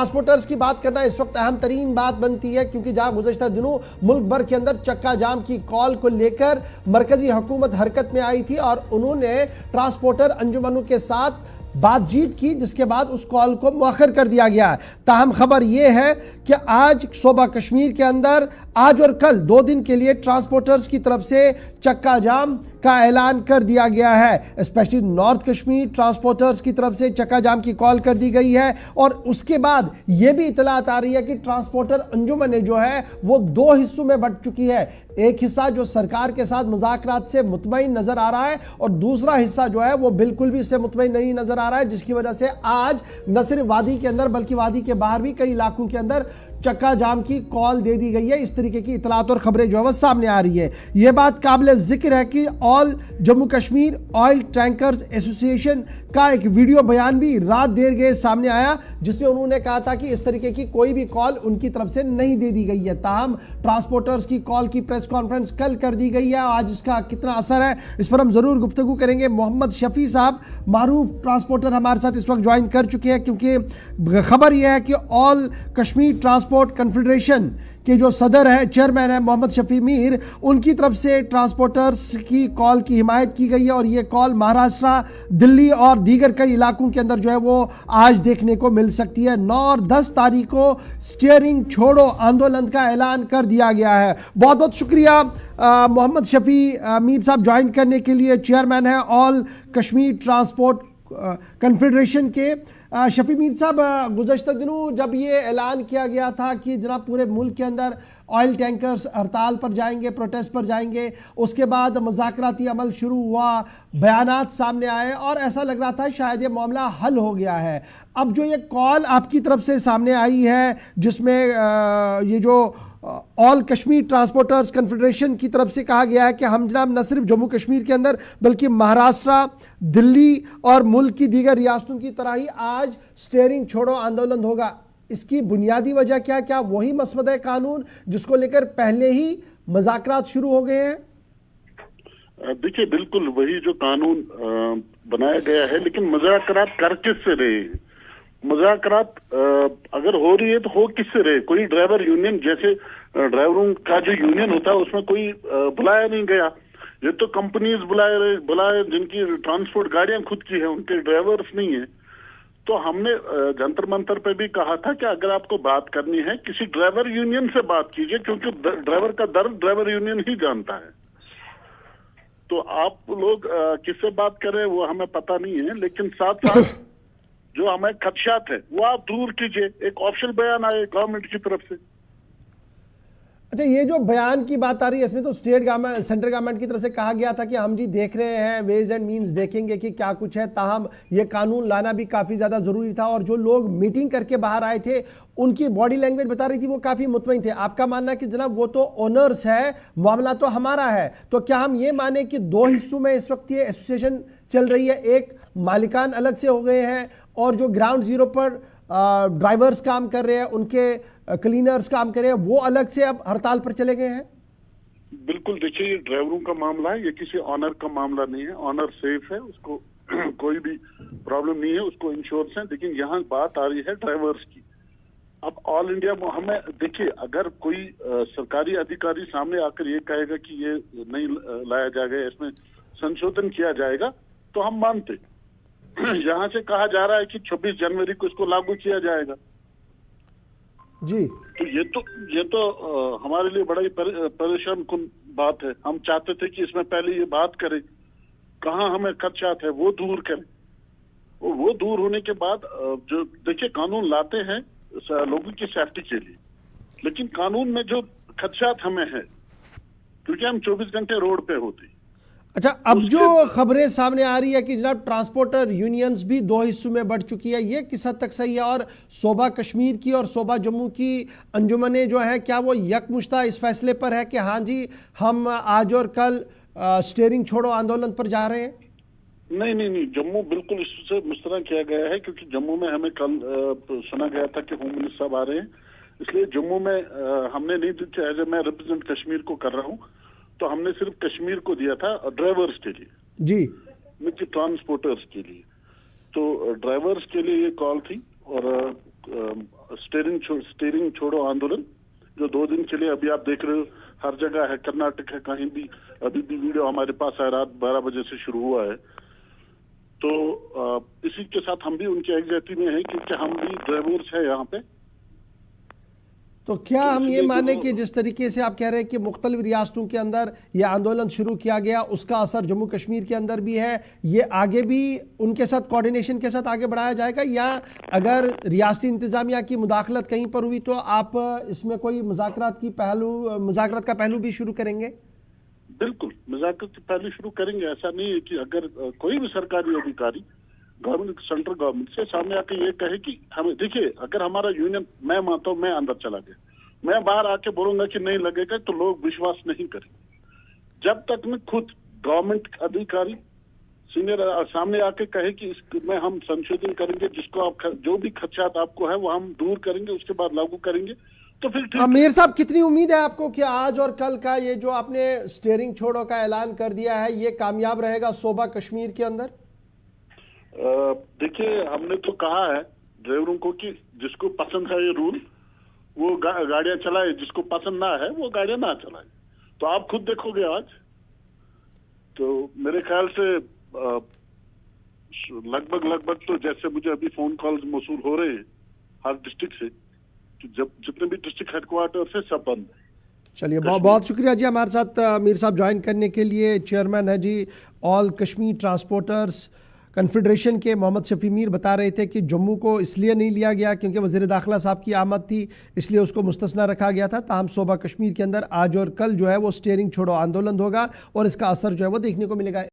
Transporters की बात करना इस वक्त अहम तरीन बात बनती है, क्योंकि जहां गुज़श्ता दिनों मुल्क भर के अंदर चक्का जाम की कॉल को लेकर मरकजी हुकूमत हरकत में आई थी और उन्होंने ट्रांसपोर्टर अंजुमनों के साथ बातचीत की, जिसके बाद उस कॉल को मुअख्खर कर दिया गया। ताहम खबर यह है कि आज सूबा कश्मीर के अंदर आज और कल 2 दिन के लिए ट्रांसपोर्टर्स की तरफ से चक्का जाम का ऐलान कर दिया गया है। स्पेशली नॉर्थ कश्मीर ट्रांसपोर्टर्स की तरफ से चक्का जाम की कॉल कर दी गई है और उसके बाद यह भी इतलात आ रही है कि ट्रांसपोर्टर अंजुमन जो है वो 2 हिस्सों में बंट चुकी है। एक हिस्सा जो सरकार के साथ मुज़ाकरात से मुतमईन नजर आ रहा है और दूसरा हिस्सा जो है वो बिल्कुल भी इससे मुतमईन नहीं नजर आ रहा है, जिसकी वजह से आज न सिर्फ वादी के अंदर बल्कि वादी के बाहर भी कई इलाकों के अंदर चक्का जाम की कॉल दे दी गई है। इस तरीके की इतलात और खबरें जो है वो सामने आ रही है। यह बात काबिल जिक्र है कि all Jammu Kashmir oil tankers association का एक वीडियो बयान भी रात देर गए सामने आया, जिसमें उन्होंने कहा था कि इस तरीके की कोई भी कॉल उनकी तरफ से नहीं दे दी गई है। ताहम ट्रांसपोर्टर्स की कॉल की प्रेस कॉन्फ्रेंस कल कर दी गई है। आज इसका कितना असर है इस पर हम जरूर गुफ्तगू करेंगे। मोहम्मद शफी साहब मारूफ ट्रांसपोर्टर हमारे साथ इस वक्त ज्वाइन कर चुके हैं, क्योंकि खबर यह है कि ऑल कश्मीर ट्रांसपोर्ट कन्फेडरेशन के जो सदर है, चेयरमैन है मोहम्मद शफी मीर, उनकी तरफ से ट्रांसपोर्टर्स की कॉल की हिमायत की गई है और ये कॉल महाराष्ट्र, दिल्ली और दीगर कई इलाकों के अंदर जो है वो आज देखने को मिल सकती है। 9 और 10 तारीख को स्टीयरिंग छोड़ो आंदोलन का ऐलान कर दिया गया है। बहुत बहुत शुक्रिया मोहम्मद शफी मीर साहब ज्वाइन करने के लिए। चेयरमैन है ऑल कश्मीर ट्रांसपोर्ट कन्फेडरेशन के। शफी मीर साहब, गुज़श्ता दिनों जब ये ऐलान किया गया था कि जनाब पूरे मुल्क के अंदर ऑयल टैंकर्स हड़ताल पर जाएंगे, प्रोटेस्ट पर जाएंगे, उसके बाद मुज़ाकराती अमल शुरू हुआ, बयानात सामने आए और ऐसा लग रहा था शायद ये मामला हल हो गया है। अब जो ये कॉल आपकी तरफ से सामने आई है, जिसमें ये जो ऑल कश्मीर ट्रांसपोर्टर्स कन्फेडरेशन की तरफ से कहा गया है कि हम जनाब न सिर्फ जम्मू कश्मीर के अंदर बल्कि महाराष्ट्र, दिल्ली और मुल्क की दीगर रियासतों की तरह ही आज स्टीयरिंग छोड़ो आंदोलन होगा, इसकी बुनियादी वजह क्या वही मसवदा कानून जिसको लेकर पहले ही मुज़ाकरात शुरू हो गए हैं? देखिए, बिल्कुल वही जो कानून बनाया गया है, लेकिन मुज़ाकरात कर किससे रहे हैं? मुज़ाकरात अगर हो रही है तो हो किससे रहे? कोई ड्राइवर यूनियन, जैसे ड्राइवरों का जो यूनियन होता है उसमें कोई बुलाया नहीं गया। ये तो कंपनीज बुलाए जिनकी ट्रांसपोर्ट गाड़ियां खुद की है, उनके ड्राइवर्स नहीं है। तो हमने जंतर मंतर पे भी कहा था कि अगर आपको बात करनी है किसी ड्राइवर यूनियन से बात कीजिए, क्योंकि ड्राइवर का दर्द ड्राइवर यूनियन ही जानता है। तो आप लोग किससे बात कर रहे हैं वो हमें पता नहीं है, लेकिन साथ साथ जो हमें खदशात है वो आप दूर कीजिए। एक ऑफिशियल बयान आए गवर्नमेंट की तरफ से। अच्छा, ये जो बयान की बात आ रही है इसमें तो स्टेट गवर्नमेंट, सेंट्रल गवर्नमेंट की तरफ से कहा गया था कि हम जी देख रहे हैं, वेज एंड मीन्स देखेंगे कि क्या कुछ है। ताहम ये कानून लाना भी काफ़ी ज़्यादा ज़रूरी था और जो लोग मीटिंग करके बाहर आए थे उनकी बॉडी लैंग्वेज बता रही थी वो काफ़ी मुतमईन थे। आपका मानना कि जनाब वो तो ओनर्स है, मामला तो हमारा है, तो क्या हम ये माने कि 2 हिस्सों में इस वक्त ये एसोसिएशन चल रही है? एक मालिकान अलग से हो गए हैं और जो ग्राउंड जीरो पर ड्राइवर्स काम कर रहे हैं, उनके क्लीनर्स काम कर रहे हैं, वो अलग से अब हड़ताल पर चले गए हैं? बिल्कुल, देखिए ये ड्राइवरों का मामला है, ये किसी ऑनर का मामला नहीं है। ऑनर सेफ है, उसको कोई भी प्रॉब्लम नहीं है, उसको इंश्योरेंस है। लेकिन यहाँ बात आ रही है ड्राइवर्स की। अब ऑल इंडिया में हमें देखिए, अगर कोई सरकारी अधिकारी सामने आकर ये कहेगा कि ये नहीं लाया जाएगा, इसमें संशोधन किया जाएगा, तो हम मानते। यहाँ से कहा जा रहा है कि 26 जनवरी को इसको लागू किया जाएगा जी। तो ये तो हमारे लिए बड़ा ही परेशान कुन बात है। हम चाहते थे कि इसमें पहले ये बात करें, कहाँ हमें खदशात है वो दूर करें। वो दूर होने के बाद जो देखिए कानून लाते हैं लोगों की सेफ्टी के लिए, लेकिन कानून में जो खदशात हमें है, क्योंकि हम 24 घंटे रोड पे होते। अच्छा, अब जो खबरें सामने आ रही है कि जनाब ट्रांसपोर्टर यूनियंस भी 2 हिस्सों में बढ़ चुकी है, ये किस हद तक सही है? और सूबा कश्मीर की और सूबा जम्मू की अंजुमनें जो हैं, क्या वो यकमुश्ता इस फैसले पर है कि हाँ जी हम आज और कल स्टीयरिंग छोड़ो आंदोलन पर जा रहे हैं? नहीं, जम्मू बिल्कुल इससे मुस्तरद किया गया है, क्योंकि जम्मू में हमें कल सुना गया था कि होम मिनिस्टर साहब आ रहे हैं, इसलिए जम्मू में हमने नहीं दिया। एज मैं रिप्रेजेंट कश्मीर को कर रहा हूँ, तो हमने सिर्फ कश्मीर को दिया था ड्राइवर्स के लिए जी, ट्रांसपोर्टर्स के लिए। तो ड्राइवर्स के लिए ये कॉल थी और स्टीयरिंग छोड़ो आंदोलन जो 2 दिन चले। अभी आप देख रहे हो हर जगह है, कर्नाटक है, कहीं भी अभी भी वीडियो हमारे पास है, रात 12 बजे से शुरू हुआ है। तो इसी के साथ हम भी उनके एग्जैक्टली में हैं क्योंकि हम भी ड्राइवर्स है यहाँ पे। तो क्या हम ये इसलिए माने जो- कि जिस तरीके से आप कह रहे हैं कि मुख्तलिफ रियासतों के अंदर ये आंदोलन शुरू किया गया, उसका असर जम्मू कश्मीर के अंदर भी है, ये आगे भी उनके साथ कोऑर्डिनेशन के साथ आगे बढ़ाया जाएगा, या अगर रियासती इंतजामिया की मुदाखलत कहीं पर हुई तो आप इसमें कोई मुज़ाकरात का पहलू भी शुरू करेंगे? बिल्कुल मुज़ाकरात पहले शुरू करेंगे। ऐसा नहीं है कि अगर कोई भी सरकारी अधिकारी गवर्नमेंट, सेंट्रल गवर्नमेंट से सामने आके ये कहे कि हमें देखिए, अगर हमारा यूनियन, मैं मानता हूं, मैं अंदर चला गया, मैं बाहर आके बोलूंगा कि नहीं लगेगा तो लोग विश्वास नहीं करेंगे। जब तक मैं खुद गवर्नमेंट अधिकारी सीनियर सामने आके कहे कि इसमें हम संशोधन करेंगे, जिसको आप जो भी खदशात आपको है वो हम दूर करेंगे, उसके बाद लागू करेंगे, तो फिर ठीक। मीर साहब, कितनी उम्मीद है आपको कि आज और कल का ये जो आपने स्टीयरिंग छोड़ो का ऐलान कर दिया है, ये कामयाब रहेगा सूबा कश्मीर के अंदर? देखिए, हमने तो कहा है ड्राइवरों को कि जिसको पसंद है ये रूल वो गाड़ियां चलाए, जिसको पसंद ना है वो गाड़ियां ना चलाए। तो आप खुद देखोगे आज। तो मेरे ख्याल से लगभग तो जैसे मुझे अभी फोन कॉल्स मौसूल हो रहे हैं हर डिस्ट्रिक्ट से, तो जब जितने भी डिस्ट्रिक्ट हेडक्वार्टर से सब बंद है। चलिए, बहुत बहुत शुक्रिया जी हमारे साथ मीर साहब ज्वाइन करने के लिए। चेयरमैन है जी ऑल कश्मीर ट्रांसपोर्टर्स कन्फेडरेशन के मोहम्मद शफी मीर बता रहे थे कि जम्मू को इसलिए नहीं लिया गया क्योंकि वज़ीर दाखिला साहब की आमद थी, इसलिए उसको मुस्तस्ना रखा गया था। ताहम सूबा कश्मीर के अंदर आज और कल जो है वो स्टीयरिंग छोड़ो आंदोलन होगा और इसका असर जो है वो देखने को मिलेगा।